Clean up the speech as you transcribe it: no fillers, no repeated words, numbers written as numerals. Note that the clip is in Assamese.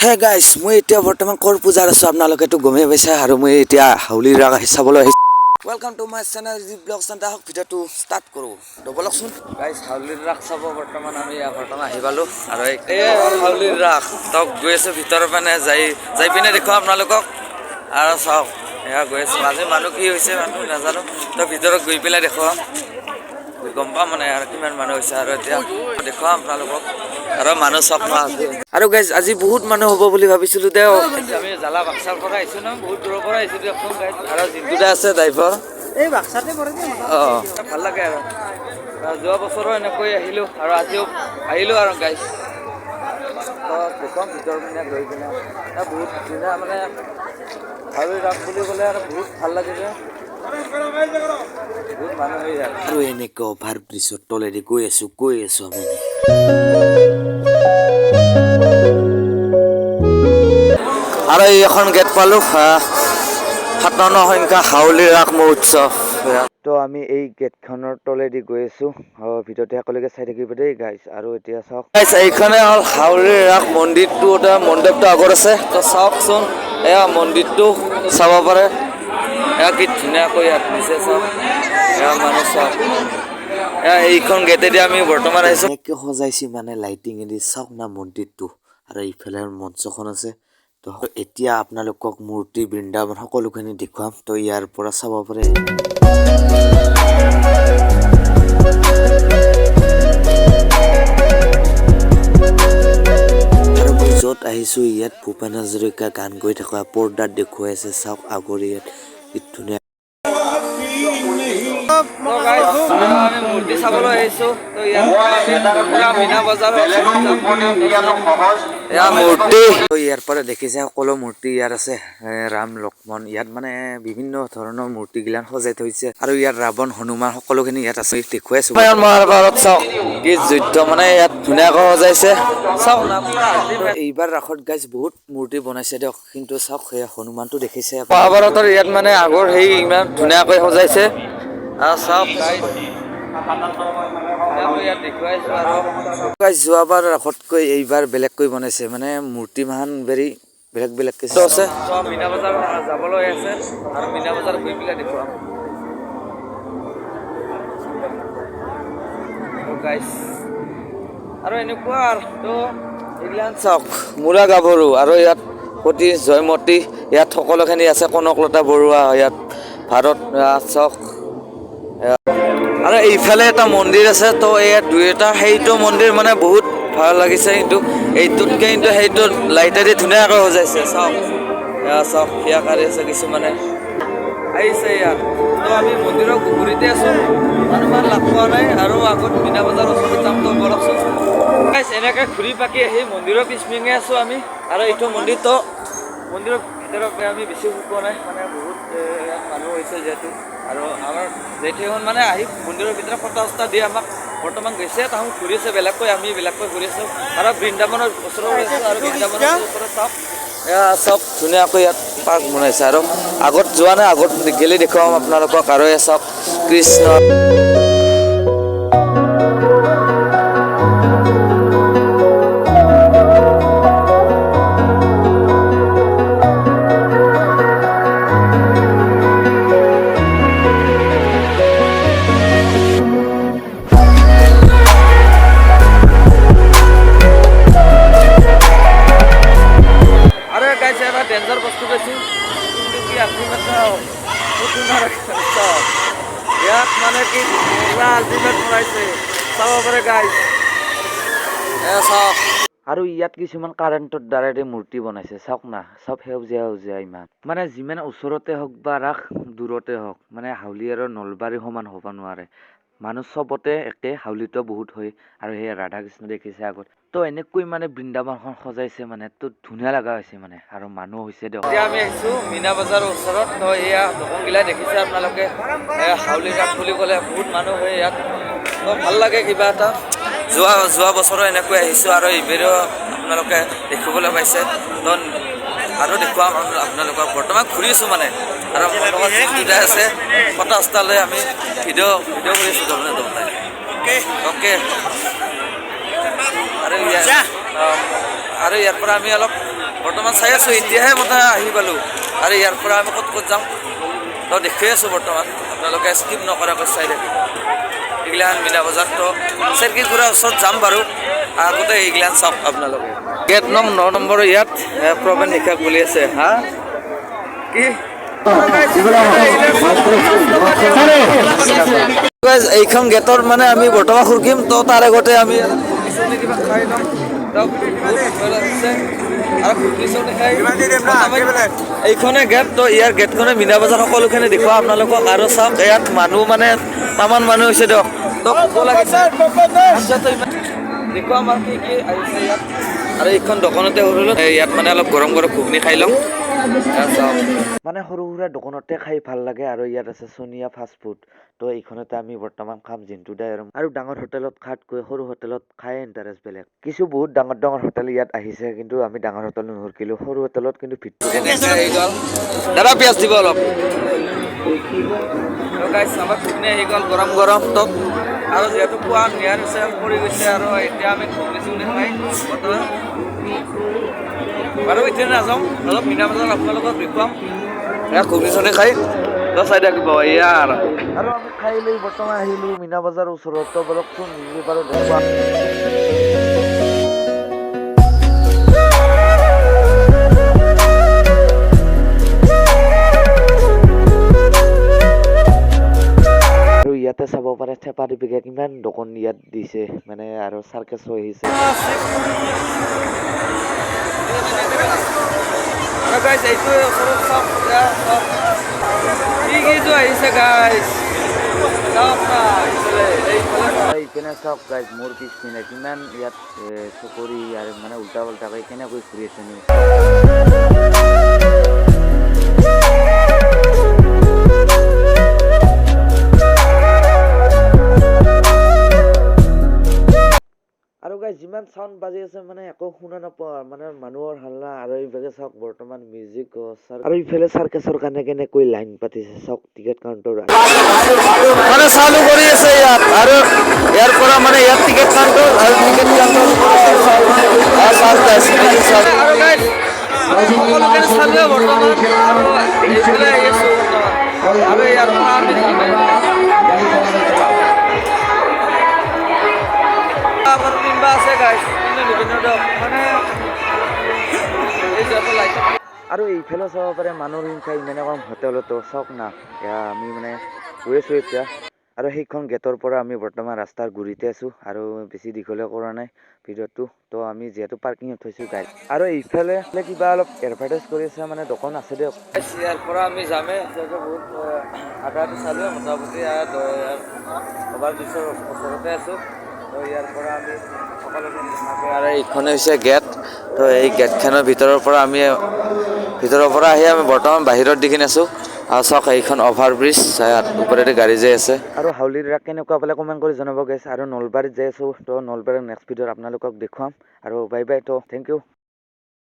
হে গাইজ মই এতিয়া বৰ্তমান কৰ পূজাৰ আছোঁ আপোনালোকেতো গমেই পাইছে আৰু মই এতিয়া হাউলিৰ ৰাগ চাবলৈ আহিছোঁ। Welcome to my channel G blog centre হওক ভিডিঅ'টো ষ্টাৰ্ট কৰোঁ তো বলকচোন গাইজ হাউলিৰ ৰাগ চাব বৰ্তমান আমি বৰ্তমান আহি পালোঁ আৰু এই হাউলিৰ ৰাগ তক গৈ আছোঁ ভিতৰৰ মানে যাই পিনে দেখুৱাম আপোনালোকক আৰু চাওক এয়া গৈ আছোঁ আজি মানুহ কি হৈছে মানুহ নাজানো তো ভিতৰত গৈ পেলাই দেখুৱাম গম পাম মানে আৰু কিমান মানুহ হৈছে আৰু এতিয়া দেখুৱাম আপোনালোকক আৰু মানুহ চব আছে আৰু গাইজ আজি বহুত মানুহ হ'ব বুলি ভাবিছিলোঁ দেও আমি জ্বালা বাক্সাৰ পৰা আহিছোঁ ন বহুত দূৰৰ পৰা আহিছোঁ দিয়কচোন গাইজ আৰু জিন্তুদা আছে ড্ৰাইভাৰ এই বাক্সাতে পৰে অঁ ভাল লাগে আৰু যোৱা বছৰো এনেকৈ আহিলোঁ আৰু আজিও আহিলোঁ আৰু গাইজ দেখুৱাম ভিতৰ পিনে গৈ পিনে বহুত ধুনীয়া মানে হাউলিৰ ৰাগ বুলি ক'লে আৰু বহুত ভাল লাগে যে বহুত মানুহ হৈ যায় আৰু এনেকৈ অভাৰ ব্ৰিজৰ তলেদি গৈ আছোঁ আমি আৰু এই এখন গেট পালোঁ 57 সংখ্যা হাউলিৰ ৰাগ মহোৎসৱ তো আমি এই গেটখনৰ তলেদি গৈ আছোঁ ভিতৰতে একেলগে চাই থাকিব দেই গাইজ আৰু এতিয়া চাওক গাইজ এইখনে হ'ল হাউলিৰ ৰাগ মন্দিৰটো এটা মণ্ডপটো আগত আছে তো চাওকচোন এয়া মন্দিৰটো চাব পাৰে এয়া কি ধুনীয়াকৈ ইয়াত দিছে চাওক এয়া মানুহ চাওক এইখন গেটেদি আমি বৰ্তমান আহিছোঁ এনেকৈ সজাইছে মানে লাইটিঙেদি চাওক না মন্দিৰটো আৰু এইফালে মঞ্চখন আছে তো এতিয়া আপোনালোকক মূৰ্তি বৃন্দাবন সকলোখিনি দেখুৱাম তো ইয়াৰ পৰা চাব পাৰে আৰু মই য'ত আহিছোঁ ইয়াত ভূপেন হাজৰিকা গান গাই থকা পৰ্দাত দেখুৱাই আছে চাওক আগৰ ইয়াত ধুনীয়া মূৰ্তি চাবলৈ আহিছোঁ তো ইয়াৰ পৰা দেখিছে সকলো মূৰ্তি ইয়াত আছে ৰাম লক্ষ্মণ ইয়াত মানে বিভিন্ন ধৰণৰ মূৰ্তিগিলান সজাই থৈছে আৰু ইয়াত ৰাৱণ হনুমান সকলোখিনি ইয়াত আছে দেখুৱাই আছো মহাভাৰত চাওক কি যুদ্ধ মানে ইয়াত ধুনীয়াকৈ সজাইছে চাওক এইবাৰ ৰাসত গাইজ বহুত মূৰ্তি বনাইছে দিয়ক কিন্তু চাওক সেয়া হনুমানটো দেখিছে মহাভাৰতৰ ইয়াত মানে আগৰ সেই ইমান ধুনীয়াকৈ সজাইছে চাওক যোৱাবাৰ ৰাসতকৈ এইবাৰ বেলেগকৈ বনাইছে মানে মূৰ্তি মান বেলেগকৈ আছে মীনা বজাৰ যাবলৈ আছে আৰু মীনা বজাৰ গৈ পেলাই দেখুৱাম আৰু এনেকুৱা আৰু এইবিলাক চাওক মূৰা গাভৰু আৰু ইয়াত সতী জয়মতী ইয়াত সকলোখিনি আছে কনকলতা বৰুৱা ইয়াত ভাৰত চাওক আৰু এইফালে এটা মন্দিৰ আছে তো ইয়াত দুই এটা সেইটো মন্দিৰ মানে বহুত ভাল লাগিছে কিন্তু এইটোতকৈ কিন্তু সেইটো লাইটেদি ধুনীয়াকৈ সজাইছে চাওক চাওক সেয়া কাঢ়ি আছে কিছুমানে আহিছে ইয়াত তো আমি মন্দিৰৰ পুখুৰীতে আছোঁ মানুহ লাগ পোৱা নাই আৰু আগত মীনা বজাৰৰ ওচৰত যাম তো বলকচোন এনেকৈ ঘূৰি পাকি আহি মন্দিৰৰ পিছপিনে আছোঁ আমি আৰু এইটো মন্দিৰটো মন্দিৰৰ ভিতৰত আমি বেছি পোৱা নাই মানে বহুত মানুহ হৈছে যিহেতু আৰু আমাৰ জেঠীখন মানে আহি মন্দিৰৰ ভিতৰত ফটা চটা দিয়ে আমাক বৰ্তমান গৈছে তাহোঁ ঘূৰি আছে বেলেগকৈ আমি বেলেগকৈ ঘূৰি আছোঁ আৰু বৃন্দাবনৰ ওচৰত গৈছোঁ আৰু বৃন্দাবনৰ ওচৰত চাওক এয়া চব ধুনীয়াকৈ ইয়াত পাৰ্ক বনাইছে আৰু আগত যোৱা নাই আগত গেলি দেখুৱাম আপোনালোকক আৰু এয়া চাওক কৃষ্ণ ডেঞ্জাৰ বস্তু পাইছোঁ কিন্তু কি আপুনি ইয়াত মানে কি আল্টিমেট বনাইছে চাব পাৰে গাইজ চাওক আৰু ইয়াত কিছুমান কাৰেণ্টৰ দ্বাৰাই মূৰ্তি বনাইছে চাওক না চব সেউজীয়া ইমান মানে যিমান ওচৰতে হওক বা ৰাস দূৰতে হওক মানে হাউলি আৰু নলবাৰী সমান হ'ব নোৱাৰে মানুহ চবতে একে হাউলিতো বহুত হয় আৰু সেই ৰাধা কৃষ্ণ দেখিছে আগত তো এনেকৈ মানে বৃন্দাবনখন সজাইছে মানে তো ধুনীয়া লগা হৈছে মানে আৰু মানুহ হৈছে দিয়ক এতিয়া আমি আহিছোঁ মীনা বজাৰৰ ওচৰত তো এয়া দোকানগিলা দেখিছে আপোনালোকে হাউলি ৰাস বুলি ক'লে বহুত মানুহ হয় ইয়াত তো ভাল লাগে কিবা এটা যোৱা বছৰো এনেকৈ আহিছোঁ আৰু এইবাৰো আপোনালোকে দেখিবলৈ পাইছে তো আৰু দেখুৱাম আপোনালোকক বৰ্তমান ঘূৰিছোঁ মানে আৰু দুটা আছে ফটা চটা লৈ আমি ভিডিঅ' কৰিছোঁ তাৰমানে অ'কে আৰু ইয়াৰ পৰা আমি অলপ বৰ্তমান চাই আছোঁ এতিয়াহে মই আহি পালোঁ আৰু ইয়াৰ পৰা আমি ক'ত ক'ত যাম তো দেখি আছোঁ বৰ্তমান আপোনালোকে স্কিপ নকৰাকৈ চাই থাকিব এইগিলাখান মীনা বজাৰ তো চেৰকিগুৰাৰ ওচৰত যাম বাৰু আগতে এইগিলাখান চাওক আপোনালোকে গেট নং 9 নম্বৰৰ ইয়াত প্ৰৱেশ নিষেধ বুলি আছে হা কি এইখন গেটৰ মানে আমি বৰ্তমান সুৰকিম তো তাৰ আগতে আমি কিবা খাই ল'ম এইখনে গেট তো ইয়াৰ গেটখনে মীনা বজাৰ সকলোখিনি দেখুৱাওঁ আপোনালোকক আৰু চাওক ইয়াত মানুহ মানে তামান মানুহ হৈছে দিয়ক তো ক'ব লাগিছে দেখুৱাম আৰু কি কি আহিছে ইয়াত আৰু এইখন দোকানতে সৰু ইয়াত মানে অলপ গৰম গৰম ঘুগনি খাই ল'ম মানে সৰু সুৰা দোকানতে খাই ভাল লাগে আৰু ইয়াত আছে সোনিয়া ফাষ্ট ফুড তো এইখনতে আমি বৰ্তমান খাম জিন্তু দাই আৰু ডাঙৰ হোটেলত খাতকৈ সৰু হোটেলত খাই ইণ্টাৰেষ্ট বেলেগ কিছু বহুত ডাঙৰ ডাঙৰ হোটেল ইয়াত আহিছে কিন্তু আমি ডাঙৰ হোটেল নুহুৰকিলোঁ সৰু হোটেলত কিন্তু ভিতৰত দাদা পিঁয়াজ দিব অলপ আমাৰ ঘুগনি আহি গ'ল গৰম গৰম টক আৰু যিহেতু পুৱা নিয়াৰ হৈছে পৰি গৈছে আৰু এতিয়া আমি ঘুগনি চুগনি খাই বৰ্তমান বাৰু এতিয়া নাযাওঁ অলপ মীনা বজাৰ আপোনালোকক দেখুৱাম ইয়াত ঘুগনি চুগনি খাই তো চাই থাকিব ইয়াৰ আৰু আমি খাই লৈ বৰ্তমান আহিলোঁ মীনা বজাৰৰ ওচৰত তো বলকচোন নিজে বাৰু দেখুৱা আৰু ইয়াতে চাব পাৰে থেপা দিপিকে কিমান দোকান ইয়াত দিছে মানে আৰু চাৰ্কেছ হৈ আহিছে এইটো ওচৰত চাওক কি আহিছে গাইজ এইপিনে চাওক গাইজ মোৰ পিছপিনে কিমান ইয়াত চকৰি আৰু মানে উল্টা পাল্টাকৈ কেনেকৈ ঘূৰি আছে নি আৰু গাইজ যিমান চাউণ্ড বাজি আছে মানে একো শুনা নাপাওঁ মানে মানুহৰ হাল্লা আৰু এইভাগে চাওক বৰ্তমান মিউজিক আৰু ইফালে চাৰ্কাছৰ কাৰণে কেনেকৈ লাইন পাতিছে চাওক টিকেট কাউণ্টাৰ মানে চালু কৰি আছে ইয়াত আৰু ইয়াৰ পৰা মানে ইয়াত টিকেট কাউণ্টাৰ আৰু টিকেট কাউণ্টাৰ সকলোখিনি চালোৱে বৰ্তমান আৰু এইফালে আহি আছোঁ বৰ্তমান আৰু ইয়াৰ পৰা আমি আছে গাইজ মানে আৰু এইফালে চাব পাৰে মানুহৰ সংখ্যা ইমানে কম হোটেলতো চাওক না আমি মানে গৈ আছোঁ এতিয়া আৰু সেইখন গেটৰ পৰা আমি বৰ্তমান ৰাস্তাৰ গুৰিতে আছোঁ আৰু বেছি দীঘলীয়া কৰা নাই ভিডিঅ'টো তো আমি যিহেতু পাৰ্কিঙত থৈছোঁ গাড়ী আৰু এইফালে কিবা অলপ এডভাৰটাইজ কৰি আছে মানে দোকান আছে দিয়ক ইয়াৰ পৰা আমি যামেই বহুত আধাটো চালোঁ মোটামুটি অভাৰ ব্ৰিজৰ ওচৰতে আছোঁ তো ইয়াৰ পৰা আমি আৰু এইখনে হৈছে গেট তো এই গেটখনৰ ভিতৰৰ পৰা আহি আমি বৰ্তমান বাহিৰত দেখি আছোঁ আৰু চাওক এইখন অভাৰ ব্ৰিজ ওপৰেদি গাড়ী যাই আছে আৰু হাউলিৰ ৰাগ কেনেকুৱা পালে কমেণ্ট কৰি জনাব গাইছ আৰু নলবাৰীত যাই আছোঁ তো নলবাৰীৰ নেক্সট ভিডিঅ'ত আপোনালোকক দেখুৱাম আৰু বাই বাই তো থেংক ইউ